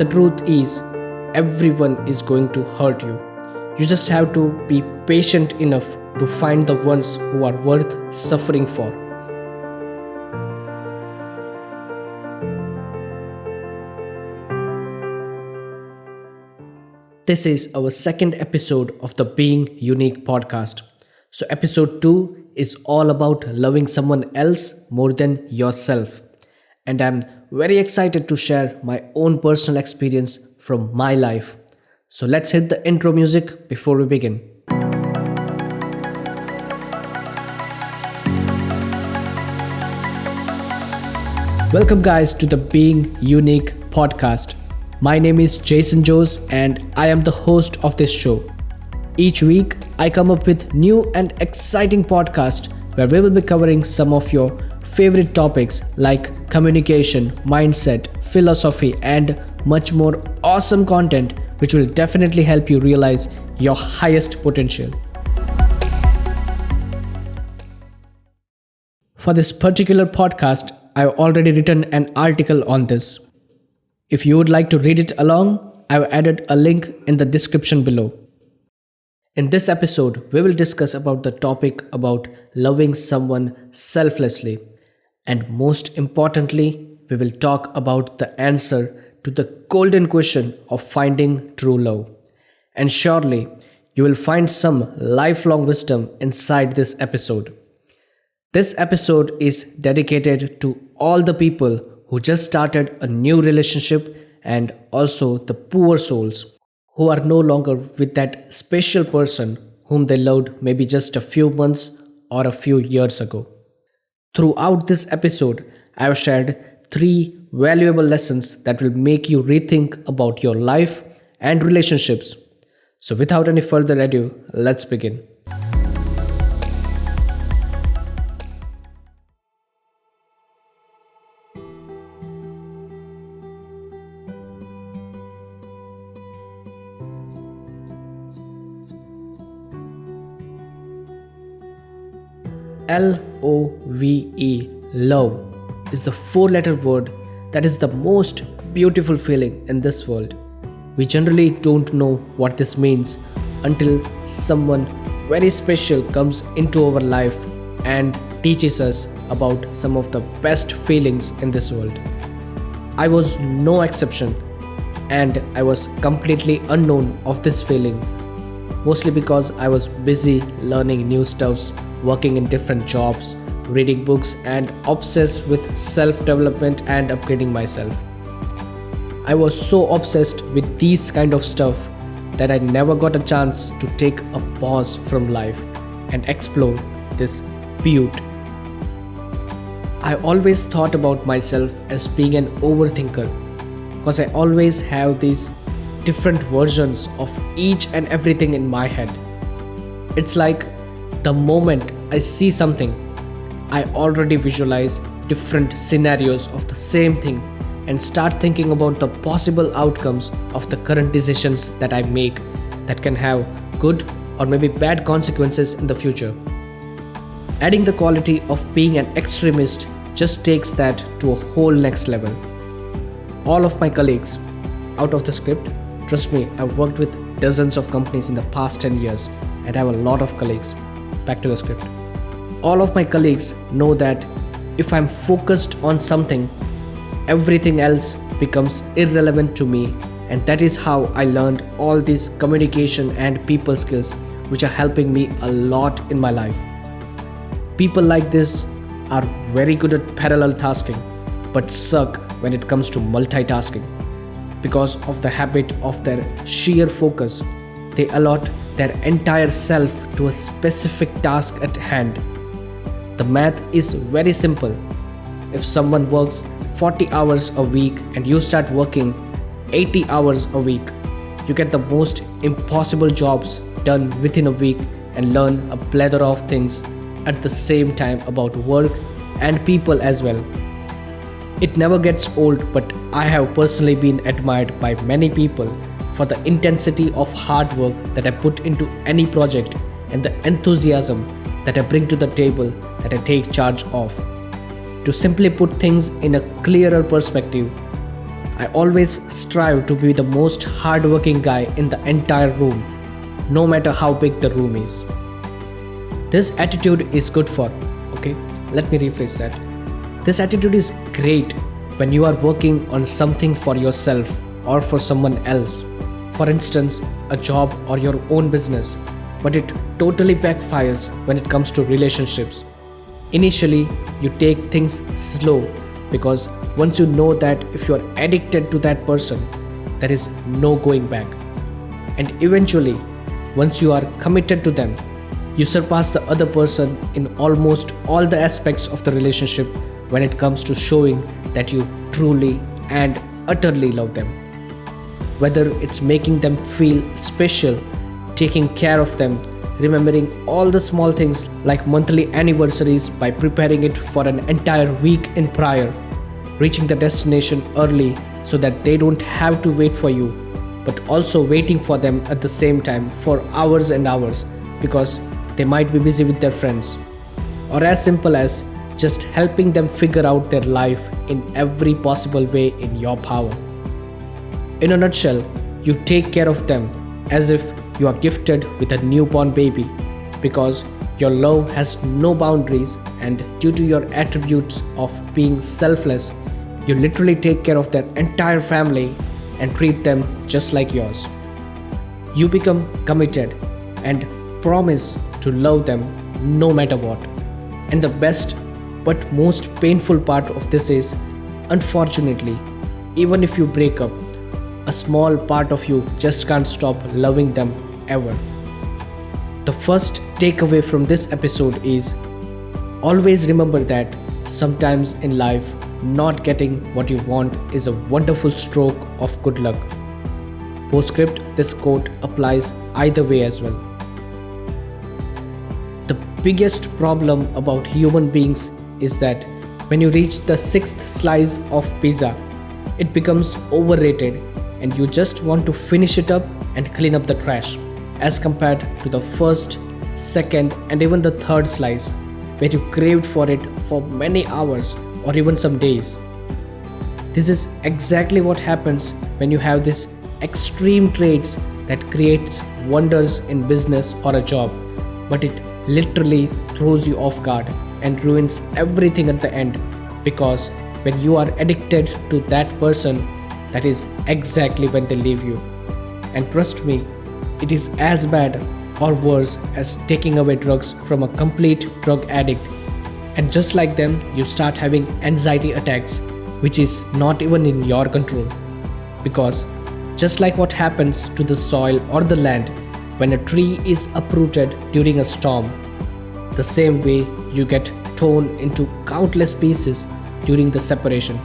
The truth is, everyone is going to hurt you. You just have to be patient enough to find the ones who are worth suffering for. This is our second episode of the Being Unique podcast. So, episode 2 is all about loving someone else more than yourself. And I'm very excited to share my own personal experience from my life. So, let's hit the intro music before we begin. Welcome, guys, to the Being Unique podcast. My name is Jaison and I am the host of this show. Each week, I come up with new and exciting podcasts where we will be covering some of your favorite topics like communication, mindset, philosophy, and much more awesome content which will definitely help you realize your highest potential. For this particular podcast, I've already written an article on this. If you would like to read it along, I've added a link in the description below. In this episode, we will discuss about the topic about loving someone selflessly. And most importantly, we will talk about the answer to the golden question of finding true love. And surely, you will find some lifelong wisdom inside this episode. This episode is dedicated to all the people who just started a new relationship and also the poor souls who are no longer with that special person whom they loved maybe just a few months or a few years ago. Throughout this episode, I have shared 3 valuable lessons that will make you rethink about your life and relationships. So without any further ado, let's begin. Love, love, is the 4-letter word that is the most beautiful feeling in this world. We generally don't know what this means until someone very special comes into our life and teaches us about some of the best feelings in this world. I was no exception, and I was completely unknown of this feeling, mostly because I was busy learning new stuffs, working in different jobs, reading books, and obsessed with self-development and upgrading myself. I was so obsessed with these kind of stuff that I never got a chance to take a pause from life and explore this beauty. I always thought about myself as being an overthinker because I always have these different versions of each and everything in my head. It's like the moment I see something, I already visualize different scenarios of the same thing and start thinking about the possible outcomes of the current decisions that I make that can have good or maybe bad consequences in the future. Adding the quality of being an extremist just takes that to a whole next level. All of my colleagues, out of the script, trust me, I've worked with dozens of companies in the past 10 years and I have a lot of colleagues. Back to the script. All of my colleagues know that if I'm focused on something, everything else becomes irrelevant to me, and that is how I learned all these communication and people skills which are helping me a lot in my life. People like this are very good at parallel tasking but suck when it comes to multitasking. Because of the habit of their sheer focus, they allot their entire self to a specific task at hand. The math is very simple. If someone works 40 hours a week and you start working 80 hours a week, you get the most impossible jobs done within a week and learn a plethora of things at the same time about work and people as well. It never gets old, but I have personally been admired by many people for the intensity of hard work that I put into any project and the enthusiasm that I bring to the table that I take charge of. To simply put things in a clearer perspective, I always strive to be the most hardworking guy in the entire room, no matter how big the room is. This attitude is good for, okay, let me rephrase that. This attitude is great when you are working on something for yourself or for someone else. For instance, a job or your own business, but it totally backfires when it comes to relationships. Initially, you take things slow because once you know that if you are addicted to that person, there is no going back. And eventually, once you are committed to them, you surpass the other person in almost all the aspects of the relationship when it comes to showing that you truly and utterly love them. Whether it's making them feel special, taking care of them, remembering all the small things like monthly anniversaries by preparing it for an entire week in prior, reaching the destination early so that they don't have to wait for you, but also waiting for them at the same time for hours and hours because they might be busy with their friends. Or as simple as just helping them figure out their life in every possible way in your power. In a nutshell, you take care of them as if you are gifted with a newborn baby because your love has no boundaries, and due to your attributes of being selfless, you literally take care of their entire family and treat them just like yours. You become committed and promise to love them no matter what. And the best but most painful part of this is, unfortunately, even if you break up, a small part of you just can't stop loving them ever. The first takeaway from this episode is, always remember that sometimes in life, not getting what you want is a wonderful stroke of good luck. Postscript, this quote applies either way as well. The biggest problem about human beings is that when you reach the 6th slice of pizza, it becomes overrated and you just want to finish it up and clean up the trash, as compared to the first, second, and even the third slice, where you craved for it for many hours or even some days. This is exactly what happens when you have these extreme traits that creates wonders in business or a job, but it literally throws you off guard and ruins everything at the end, because when you are addicted to that person, that is exactly when they leave you. And trust me, it is as bad or worse as taking away drugs from a complete drug addict. And just like them, you start having anxiety attacks, which is not even in your control. Because just like what happens to the soil or the land when a tree is uprooted during a storm, the same way you get torn into countless pieces during the separation.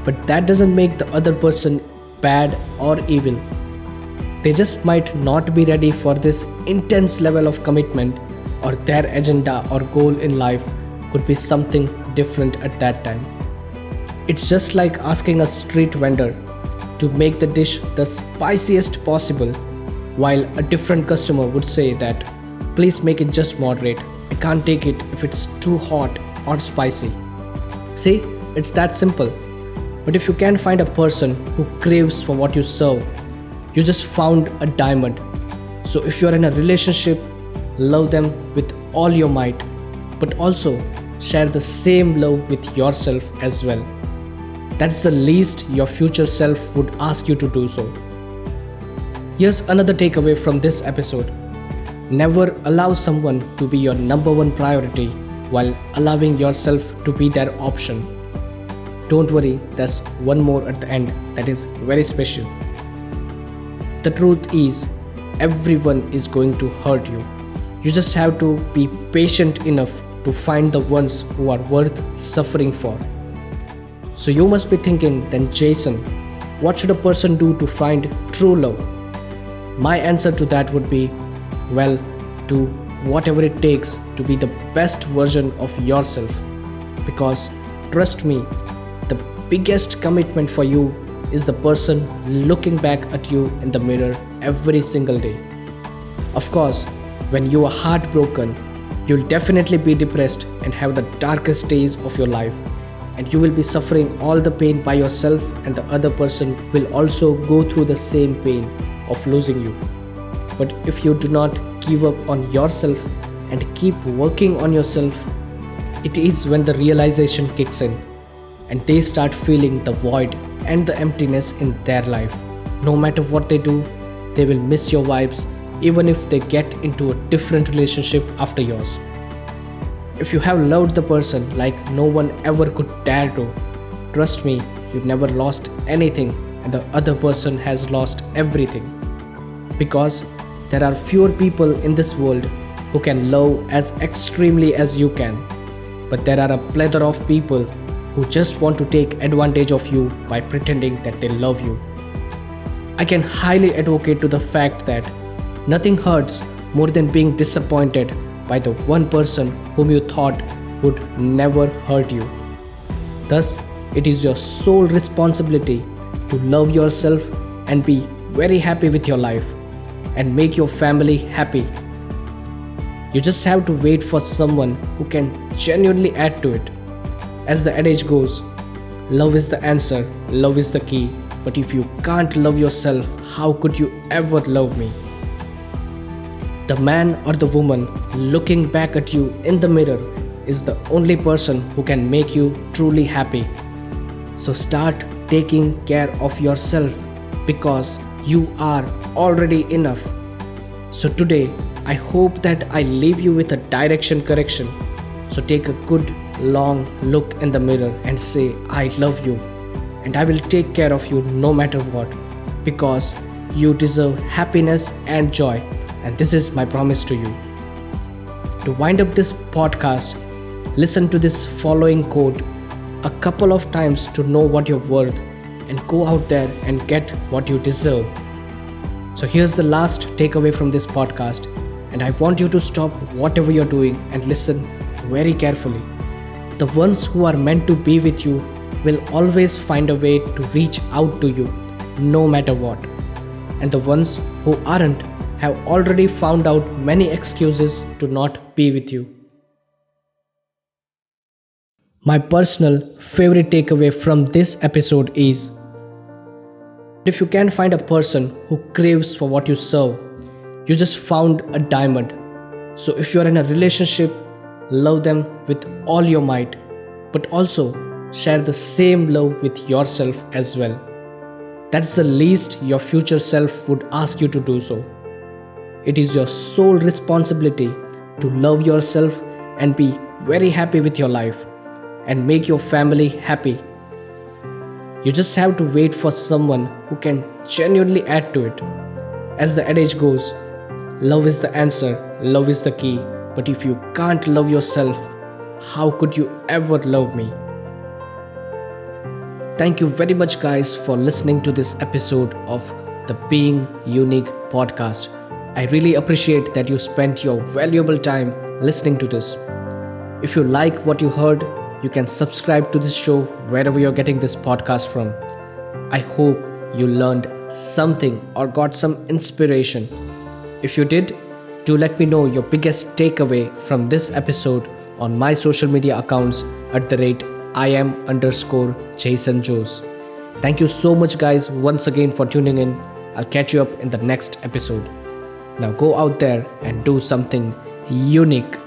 But that doesn't make the other person bad or evil. They just might not be ready for this intense level of commitment, or their agenda or goal in life could be something different at that time. It's just like asking a street vendor to make the dish the spiciest possible, while a different customer would say that, please make it just moderate. I can't take it if it's too hot or spicy. See, it's that simple. But if you can find a person who craves for what you serve, you just found a diamond. So if you're in a relationship, love them with all your might, but also share the same love with yourself as well. That's the least your future self would ask you to do so. Here's another takeaway from this episode. Never allow someone to be your number one priority while allowing yourself to be their option. Don't worry, there's one more at the end that is very special. The truth is, everyone is going to hurt you. You just have to be patient enough to find the ones who are worth suffering for. So you must be thinking, then Jason, what should a person do to find true love? My answer to that would be, well, do whatever it takes to be the best version of yourself. Because trust me, the biggest commitment for you is the person looking back at you in the mirror every single day. Of course, when you are heartbroken, you'll definitely be depressed and have the darkest days of your life. and you will be suffering all the pain by yourself, and the other person will also go through the same pain of losing you. But if you do not give up on yourself and keep working on yourself, it is when the realization kicks in and they start feeling the void and the emptiness in their life. No matter what they do, they will miss your vibes even if they get into a different relationship after yours. If you have loved the person like no one ever could dare to, trust me, you never lost anything and the other person has lost everything. Because there are fewer people in this world who can love as extremely as you can. But there are a plethora of people who just want to take advantage of you by pretending that they love you. I can highly advocate to the fact that nothing hurts more than being disappointed by the one person whom you thought would never hurt you. Thus, it is your sole responsibility to love yourself and be very happy with your life and make your family happy. You just have to wait for someone who can genuinely add to it. As the adage goes, love is the answer, love is the key. But if you can't love yourself, how could you ever love me? The man or the woman looking back at you in the mirror is the only person who can make you truly happy. So start taking care of yourself because you are already enough. So today, I hope that I leave you with a direction correction. So take a good long look in the mirror and say, I love you and I will take care of you no matter what, because you deserve happiness and joy, and this is my promise to you. To wind up this podcast, listen to this following quote a couple of times to know what you're worth and go out there and get what you deserve. So here's the last takeaway from this podcast, and I want you to stop whatever you're doing and listen very carefully. The ones who are meant to be with you will always find a way to reach out to you no matter what. And the ones who aren't have already found out many excuses to not be with you. My personal favorite takeaway from this episode is, if you can find a person who craves for what you serve, you just found a diamond. So if you are in a relationship, love them with all your might, but also share the same love with yourself as well. That's the least your future self would ask you to do so. It is your sole responsibility to love yourself and be very happy with your life and make your family happy. You just have to wait for someone who can genuinely add to it. As the adage goes, love is the answer, love is the key. But if you can't love yourself, how could you ever love me? Thank you very much, guys, for listening to this episode of the Being Unique podcast. I really appreciate that you spent your valuable time listening to this. If you like what you heard, you can subscribe to this show wherever you're getting this podcast from. I hope you learned something or got some inspiration. If you did, do let me know your biggest takeaway from this episode on my social media accounts @IM_Jaison. Thank you so much, guys, once again for tuning in. I'll catch you up in the next episode. Now go out there and do something unique.